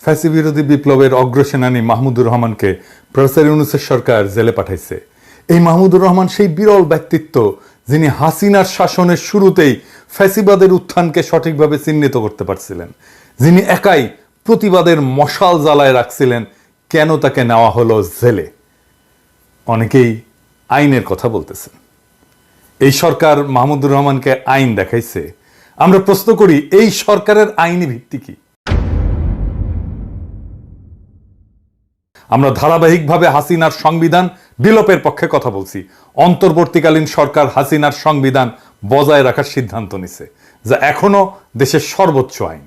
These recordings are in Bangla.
ফ্যাসিবিরোধী বিপ্লবের অগ্রসেনানী মাহমুদুর রহমানকে প্রফেসর ইউনূসের সরকার জেলে পাঠাইছে। এই মাহমুদুর রহমান সেই বিরল ব্যক্তিত্ব যিনি হাসিনার শাসনের শুরুতেই ফ্যাসিবাদের উত্থানকে সঠিকভাবে চিহ্নিত করতে পারছিলেন, যিনি একাই প্রতিবাদের মশাল জ্বালায় রাখছিলেন। কেন তাকে নেওয়া হলো জেলে? অনেকেই আইনের কথা বলতেছেন। এই সরকার মাহমুদুর রহমানকে আইন দেখাইছে। আমরা প্রশ্ন করি, এই সরকারের আইনি ভিত্তি কি? আমরা ধারাবাহিকভাবে হাসিনার সংবিধান বিলোপের পক্ষে কথা বলছি। অন্তর্বর্তীকালীন সরকার হাসিনার সংবিধান বজায় রাখার সিদ্ধান্ত নিছে, যা এখনো দেশের সর্বোচ্চ আইন।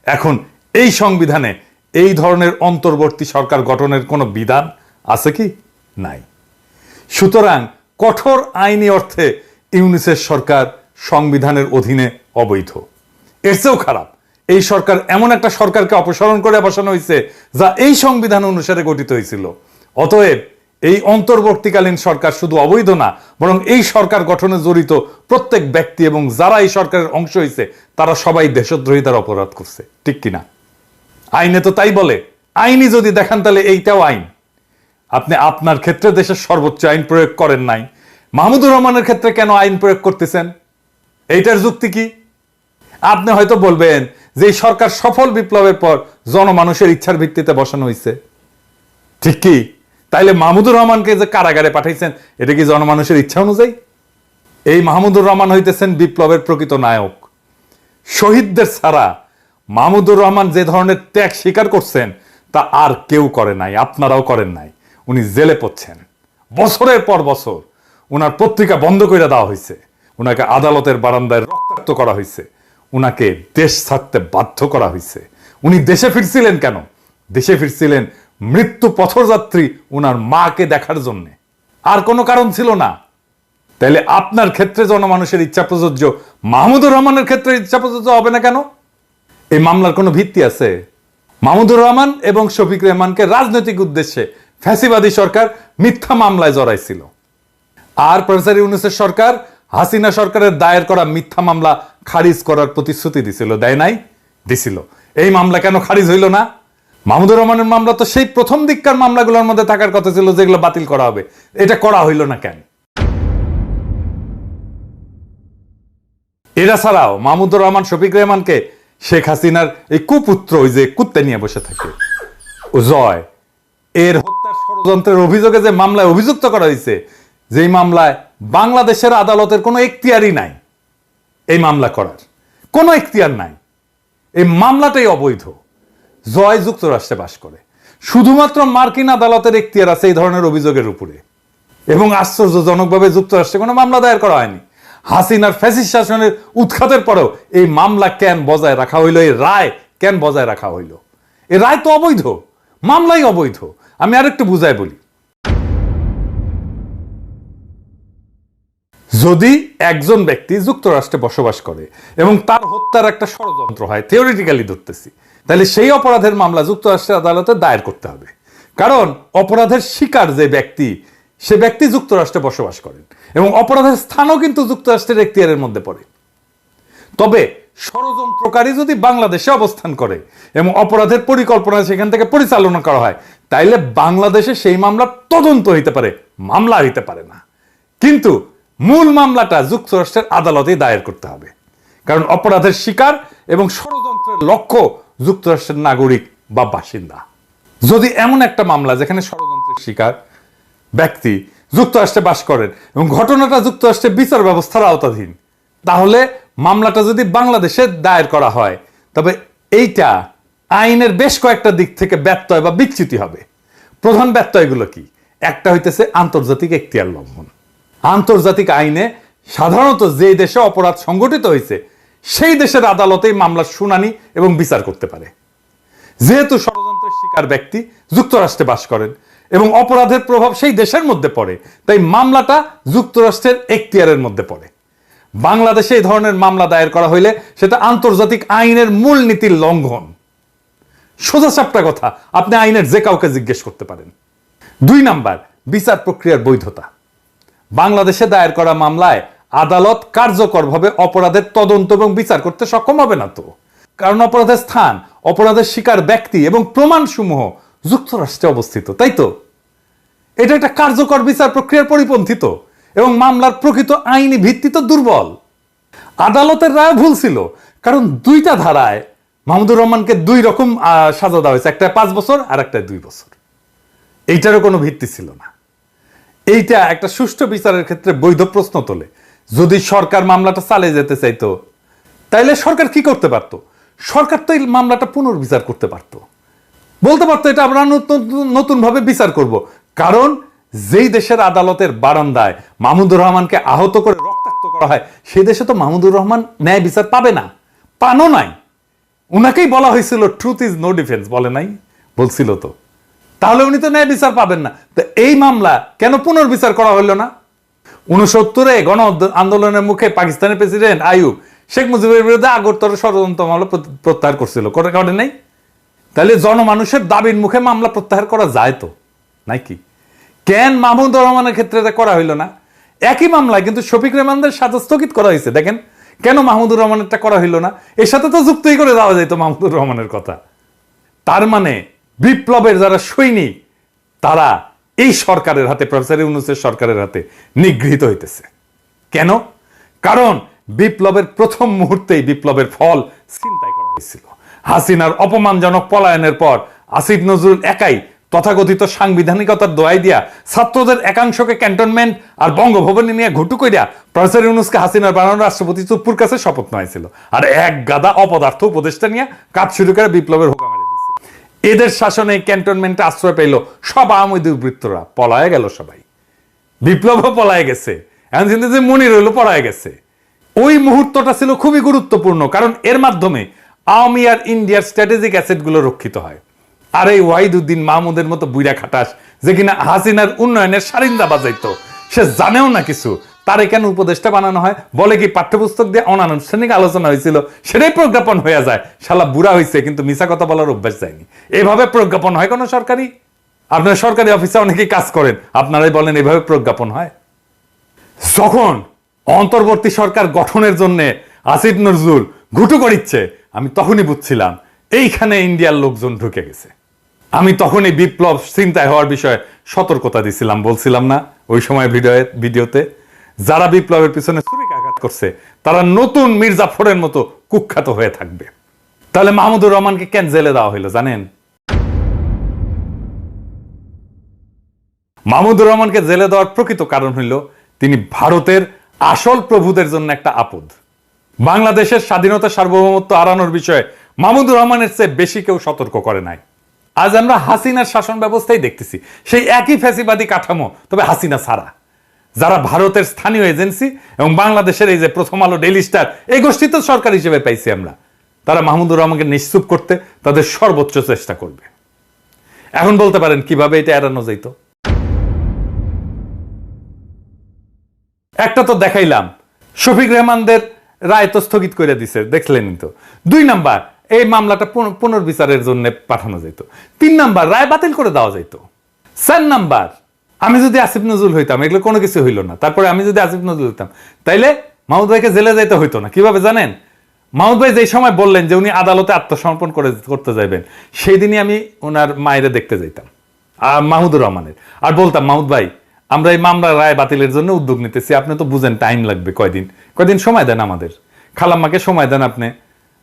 এখন এই সংবিধানে এই ধরনের অন্তর্বর্তী সরকার গঠনের কোনো বিধান আছে কি? নাই। সুতরাং কঠোর আইনি অর্থে ইউনূসের সরকার সংবিধানের অধীনে অবৈধ। এর চেয়েও খারাপ, এই সরকার এমন একটা সরকারকে অপসারণ করে বসানো হয়েছে যা এই সংবিধান অনুসারে গঠিত হয়েছিল। অতএব এই অন্তর্বর্তীকালীন সরকার শুধু অবৈধ না, বরং এই সরকার গঠনে জড়িত প্রত্যেক ব্যক্তি এবং যারা এই সরকারের অংশ হয়েছে তারা সবাই দেশদ্রোহিতার অপরাধ করছে। ঠিক কিনা? আইনে তো তাই বলে। আইনি যদি দেখান তাহলে এইটাও আইন। আপনি আপনার ক্ষেত্রে দেশের সর্বোচ্চ আইন প্রয়োগ করেন নাই, মাহমুদুর রহমানের ক্ষেত্রে কেন আইন প্রয়োগ করতেছেন? এইটার যুক্তি কি? আপনি হয়তো বলবেন যে এই সরকার সফল বিপ্লবের পর জনমানুষের ইচ্ছার ভিত্তিতে বসানো হয়েছে। ঠিক কি? তাইলে মাহমুদুর রহমানকে যে কারাগারে পাঠাইছেন, এটা কি জনমানুষের ইচ্ছা অনুযায়ী? এই মাহমুদুর রহমান হইতেছেন বিপ্লবের প্রকৃত নায়ক। শহীদদের ছাড়া মাহমুদুর রহমান যে ধরনের ত্যাগ স্বীকার করছেন তা আর কেউ করে নাই, আপনারাও করেন নাই। উনি জেলে পড়ছেন বছরের পর বছর। উনার পত্রিকা বন্ধ করে দেওয়া হয়েছে, উনাকে আদালতের বারান্দায় রক্তাক্ত করা হয়েছে, উনাকে দেশ ছাড়তে বাধ্য করা হয়েছে। উনি দেশে ফিরছিলেন কেন? দেশে ফিরছিলেন মৃত্যু পথযাত্রী উনার মাকে দেখার জন্যে, আর কোনো কারণ ছিল না। তাইলে আপনার ক্ষেত্রে জনমানুষের ইচ্ছা প্রযোজ্য, মাহমুদুর রহমানের ক্ষেত্রে ইচ্ছা প্রযোজ্য হবে না কেন? এই মামলার কোনো ভিত্তি আছে? মাহমুদুর রহমান এবং শফিক রেহমানকে রাজনৈতিক উদ্দেশ্যে ফ্যাসিবাদী সরকার মিথ্যা মামলায় জড়াইছিল, আর প্রফেসর ইউনূসের সরকার হাসিনা সরকারের দায়ের করা মিথ্যা মামলা খারিজ করার প্রতিশ্রুতি দিছিল। দেয় নাই? দিছিল। এই মামলা কেন খারিজ হইল না? মাহমুদুর রহমানের মামলা তো সেই প্রথম দিককার মামলাগুলোর মধ্যে থাকার কথা ছিল, যেগুলো বাতিল করা হবে। এটা করা হইল না কেন? এরা ছাড়াও মাহমুদুর রহমান শফিক রেহমানকে শেখ হাসিনার এই কুপুত্র, ওই যে কুত্তে নিয়ে বসে থাকে ও জয়, এর হত্যার ষড়যন্ত্রের অভিযোগে যে মামলায় অভিযুক্ত করা হয়েছে, যেই মামলায় বাংলাদেশের আদালতের কোনো এখতিয়ারই নাই, এই মামলা করার কোনো এখতিয়ার নাই, এই মামলাটাই অবৈধ। জয় যুক্তরাষ্ট্রে বাস করে, শুধুমাত্র মার্কিন আদালতের এখতিয়ার আছে এই ধরনের অভিযোগের উপরে। এবং আশ্চর্যজনকভাবে যুক্তরাষ্ট্রে কোনো মামলা দায়ের করা হয়নি। হাসিনার ফ্যাসিস্ট শাসনের উৎখাতের পরেও এই মামলা কেন বজায় রাখা হইল? এই রায় কেন বজায় রাখা হইল? এই রায় তো অবৈধ, মামলাই অবৈধ। আমি আরেকটু বুঝাই বলি। যদি একজন ব্যক্তি যুক্তরাষ্ট্রে বসবাস করে এবং তার হত্যার একটা ষড়যন্ত্র হয়, থিওরিটিক্যালি ধরতেছি, তাহলে সেই অপরাধের মামলা যুক্তরাষ্ট্রের আদালতে দায়ের করতে হবে। কারণ অপরাধের শিকার যে ব্যক্তি, সে ব্যক্তি যুক্তরাষ্ট্রে বসবাস করেন এবং অপরাধের স্থানও কিন্তু যুক্তরাষ্ট্রের এখতিয়ারের মধ্যে পড়ে। তবে ষড়যন্ত্রকারী যদি বাংলাদেশে অবস্থান করে এবং অপরাধের পরিকল্পনা সেখান থেকে পরিচালনা করা হয়, তাইলে বাংলাদেশে সেই মামলা তদন্ত হইতে পারে, মামলা হইতে পারে না। কিন্তু মূল মামলাটা যুক্তরাষ্ট্রের আদালতে দায়ের করতে হবে, কারণ অপরাধের শিকার এবং ষড়যন্ত্রের লক্ষ্য যুক্তরাষ্ট্রের নাগরিক বা বাসিন্দা। যদি এমন একটা মামলা যেখানে ষড়যন্ত্রের শিকার ব্যক্তি যুক্তরাষ্ট্রে বাস করেন এবং ঘটনাটা যুক্তরাষ্ট্রের বিচার ব্যবস্থার আওতাধীন, তাহলে মামলাটা যদি বাংলাদেশে দায়ের করা হয়, তবে এইটা আইনের বেশ কয়েকটা দিক থেকে ব্যত্যয় বা বিচ্যুতি হবে। প্রধান ব্যত্যয়গুলো কি? একটা হইতেছে আন্তর্জাতিক এখতিয়ার লঙ্ঘন। আন্তর্জাতিক আইনে সাধারণত যে দেশে অপরাধ সংঘটিত হয়েছে সেই দেশের আদালতেই মামলার শুনানি এবং বিচার করতে পারে। যেহেতু ষড়যন্ত্রের শিকার ব্যক্তি যুক্তরাষ্ট্রে বাস করেন এবং অপরাধের প্রভাব সেই দেশের মধ্যে পড়ে, তাই মামলাটা যুক্তরাষ্ট্রের এখতিয়ারের মধ্যে পড়ে। বাংলাদেশে এই ধরনের মামলা দায়ের করা হইলে সেটা আন্তর্জাতিক আইনের মূল নীতির লঙ্ঘন। সোজা সাপটা কথা, আপনি আইনের যে কাউকে জিজ্ঞেস করতে পারেন। 2 নাম্বার, বিচার প্রক্রিয়ার বৈধতা। বাংলাদেশে দায়ের করা মামলায় আদালত কার্যকরভাবে অপরাধের তদন্ত এবং বিচার করতে সক্ষম হবে না। তো কারণ অপরাধের স্থান, অপরাধের শিকার ব্যক্তি এবং প্রমাণসমূহ যুক্তরাষ্ট্রে অবস্থিত, তাই তো? এটা একটা কার্যকর বিচার প্রক্রিয়ার পরিপন্থী তো, এবং মামলার প্রকৃত আইনি ভিত্তি তো দুর্বল। আদালতের রায় ভুল ছিল, কারণ দুইটা ধারায় মাহমুদুর রহমানকে দুই রকম সাজা দেওয়া হয়েছে, একটা 5 বছর আর একটা 2 বছর। এইটারও কোনো ভিত্তি ছিল না। এইটা একটা সুষ্ঠু বিচারের ক্ষেত্রে বৈধ প্রশ্ন তোলে। যদি সরকার মামলাটা চালিয়ে যেতে চাইতো, তাইলে সরকার কি করতে পারত? সরকার তো এই মামলাটা পুনর্বিচার করতে পারত, বলতে পারতো এটা আমরা নতুন ভাবে বিচার করব। কারণ যেই দেশের আদালতের বারান্দায় মাহমুদুর রহমানকে আহত করে রক্তাক্ত করা হয়, সেই দেশে তো মাহমুদুর রহমান ন্যায় বিচার পাবে না, পানো নাই। উনাকেই বলা হয়েছিল ট্রুথ ইজ নো ডিফেন্স, বলে নাই? বলছিল তো। তাহলে উনি তো ন্যায় বিচার পাবেন না। তো এই মামলা কেন পুনর্বিচার করা হইল না? 69-এ গণ আন্দোলনের মুখে পাকিস্তানের প্রেসিডেন্ট আইয়ুব শেখ মুজিবের বিরুদ্ধে আগরতলা ষড়যন্ত্র মামলা প্রত্যাহার করছিল, করে নাই? তাহলে জনমানুষের দাবির মুখে মামলা প্রত্যাহার করা যায় তো নাকি? কেন মাহমুদুর রহমানের ক্ষেত্রে করা হইল না? একই মামলায় কিন্তু শফিক রেহমানদের সাজা স্থগিত করা হয়েছে। দেখেন কেন মাহমুদুর রহমানেরটা করা হইল না? এর সাথে তো যুক্তই করে দেওয়া যেত মাহমুদুর রহমানের কথা। তার মানে বিপ্লবের যারা সৈনিক, তারা এই সরকারের হাতে, প্রফেসর ইউনূসের সরকারের হাতে নিগৃহীত হইতেছে। কেন? কারণ বিপ্লবের প্রথম মুহূর্তেই বিপ্লবের ফল ছিনতাই করা হয়েছিল। হাসিনার অপমানজনক পলায়নের পর আসিফ নজরুল একাই তথাকথিত সাংবিধানিকতার দোয়াই দিয়া ছাত্রদের একাংশকে ক্যান্টনমেন্ট আর বঙ্গভবনে নিয়ে ঘুটু কইরা প্রফেসর ইউনূসকে হাসিনার বানানো রাষ্ট্রপতি চুপ্পুর কাছে শপথ নেওয়াইছিল, আর এক গাদা অপদার্থ উপদেষ্টা নিয়ে কাজ শুরু করে বিপ্লবের হোকা মেরে দিয়েছিল। এদের শাসনে ক্যান্টনমেন্টে আশ্রয় পেল সব আওয়ামী দুর্বৃত্তরা, পলায় গেল সবাই, বিপ্লবও পলায় গেছে, এখন কিন্তু যে মনির হইল পলায় গেছে। ওই মুহূর্তটা ছিল খুবই গুরুত্বপূর্ণ, কারণ এর মাধ্যমে আওয়ামী আর ইন্ডিয়ার স্ট্র্যাটেজিক অ্যাসেটগুলো রক্ষিত হয়। আর এই ওয়াহিদুদ্দিন মাহমুদের মতো বুইরা খাটাস, যে কিনা হাসিনার উন্নয়নের সারিন্দা বাজাইতো, সে জানেও না কিছু, তার কেন উপদেষ্টা বানানো হয়? বলে কি পাঠ্যপুস্তক দিয়ে অনানুষ্ঠানিক আলোচনা হয়েছিল, সেটাই প্রজ্ঞাপন হয়ে যায়। শালা বুড়া হয়েছে কিন্তু মিছা কথা বলার অভ্যাস যায়নি। এভাবে প্রজ্ঞাপন হয় কোনো সরকারি? আপনার সরকারি অফিসে অনেকেই কাজ করেন, আপনারাই বলেন এভাবে প্রজ্ঞাপন হয়? যখন অন্তর্বর্তী সরকার গঠনের জন্য আসিফ নজরুল ঘুটু করিচ্ছে, আমি তখনই বুঝছিলাম এইখানে ইন্ডিয়ার লোকজন ঢুকে গেছে। আমি তখনই বিপ্লব চিন্তায় হওয়ার বিষয়ে সতর্কতা দিছিলাম, বলছিলাম না ওই সময় ভিডিওতে? যারা বিপ্লবের পিছনে ছুরিকাঘাত করছে তারা নতুন মির্জাফরের মতো কুখ্যাত হয়ে থাকবে। তাহলে মাহমুদুর রহমানকে কেন জেলে দেওয়া হইলো জানেন? মাহমুদুর রহমানকে জেলে দেওয়ার প্রকৃত কারণ হইল তিনি ভারতের আসল প্রভুদের জন্য একটা আপদ। বাংলাদেশের স্বাধীনতা সার্বভৌমত্ব হারানোর বিষয়ে মাহমুদুর রহমানের চেয়ে বেশি কেউ সতর্ক করে নাই। আজ আমরা হাসিনার শাসন ব্যবস্থাই দেখতেছি, সেই একই ফ্যাসিবাদী কাঠামো, তবে হাসিনা ছাড়া। যারা ভারতের স্থানীয় এজেন্সি এবং বাংলাদেশের এই যে প্রথম আলো, ডেইলি স্টার, এই গোষ্ঠী তো সরকার হিসেবে পাইছি আমরা, তারা মাহমুদুর রহমানকে নিশ্চুপ করতে তাদের সর্বোচ্চ চেষ্টা করবে। এখন বলতে পারেন কিভাবে এটা এড়ানো যেত? একটা তো দেখাইলাম, শফিক রেহমানদের রায় তো স্থগিত করে দিছে, দেখলেনই তো। 2 নাম্বার, এই মামলাটা পুনর্বিচারের জন্য পাঠানো যেত। 3 নাম্বার, রায় বাতিল করে দেওয়া যেত। 4 নাম্বার, আমি যদি আসিফ নজরুল হইতাম, এগুলো কোনো কিছু হইল না, তারপরে আমি যদি আসিফ নজরুল হইতাম, তাইলে মাহমুদ ভাইকে জেলে যাইতে হইতো না। কিভাবে জানেন? মাহমুদ ভাই যেই সময় বললেন যে উনি আদালতে আত্মসমর্পণ করতে যাইবেন, সেই দিনই আমি ওনার মায়েরে দেখতে যাইতাম, আর মাহমুদুর রহমানের, আর বলতাম, মাহমুদ ভাই আমরা এই মামলার রায় বাতিলের জন্য উদ্যোগ নিতেছি, আপনি তো বুঝেন টাইম লাগবে, কয়দিন সময় দেন আমাদের, খালাম্মাকে সময় দেন আপনি,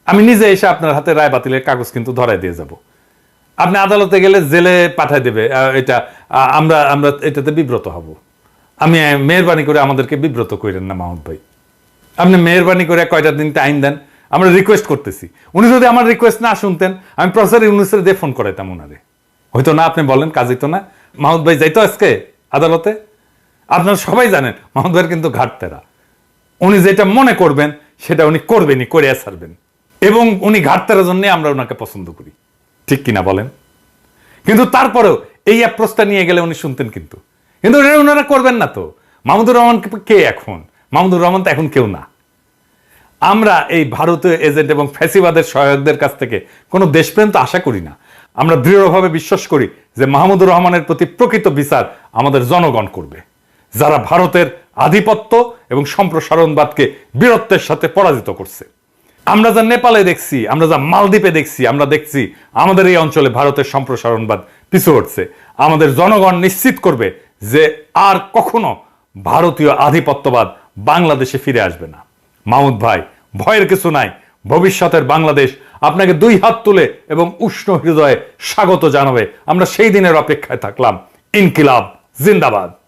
আমি নিজে এসে আপনার হাতে রায় বাতিলের কাগজ কিন্তু ধরাই দিয়ে যাব। আপনি আদালতে গেলে জেলে পাঠায় দেবে, এটা আমরা এটাতে বিব্রত হব। আমি মেহরবানি করে আমাদেরকে বিব্রত করেন না মাহমুদ ভাই, আপনি মেহরবানি করে কয়টা দিন টাইম দেন, আমরা রিকোয়েস্ট করতেছি। উনি যদি আমার রিকোয়েস্ট না শুনতেন, আমি প্রফেসর ইউনূসের দিয়ে ফোন করাইতাম ওনারে, হয়তো না। আপনি বলেন কাজ হইতো না? মাহমুদ ভাই যাইতো আজকে আদালতে? আপনারা সবাই জানেন মাহমুদ ভাইয়ের কিন্তু ঘাটতেরা, উনি যেটা মনে করবেন সেটা উনি করবেনই, করে ছাড়বেন, এবং উনি ঘাটতেরার জন্য আমরা ওনাকে পছন্দ করি, ঠিক কিনা বলেন? কিন্তু তারপরেও এই অ্যাপ্রোচটা নিয়ে গেলে উনি শুনতেন, কিন্তু ওনারা করবেন না তো। মাহমুদুর রহমান কে এখন? মাহমুদুর রহমান তো এখন কেউ না। আমরা এই ভারতীয় এজেন্ট এবং ফ্যাসিবাদের সহায়কদের কাছ থেকে কোনো দেশপ্রেম তো আশা করি না। আমরা দৃঢ়ভাবে বিশ্বাস করি যে মাহমুদুর রহমানের প্রতি প্রকৃত বিচার আমাদের জনগণ করবে, যারা ভারতের আধিপত্য এবং সম্প্রসারণবাদকে বীরত্বের সাথে পরাজিত করছে। আমরা যা নেপালে দেখছি, আমরা যা মালদ্বীপে দেখছি, আমরা দেখছি আমাদের এই অঞ্চলে ভারতের সম্প্রসারণবাদ পিছু হটছে। আমাদের জনগণ নিশ্চিত করবে যে আর কখনো ভারতীয় আধিপত্যবাদ বাংলাদেশে ফিরে আসবে না। মাহমুদ ভাই, ভয়ের কিছু নাই। ভবিষ্যতের বাংলাদেশ আপনাকে দুই হাত তুলে এবং উষ্ণ হৃদয়ে স্বাগত জানাবে। আমরা সেই দিনের অপেক্ষায় থাকলাম। ইনকিলাব জিন্দাবাদ।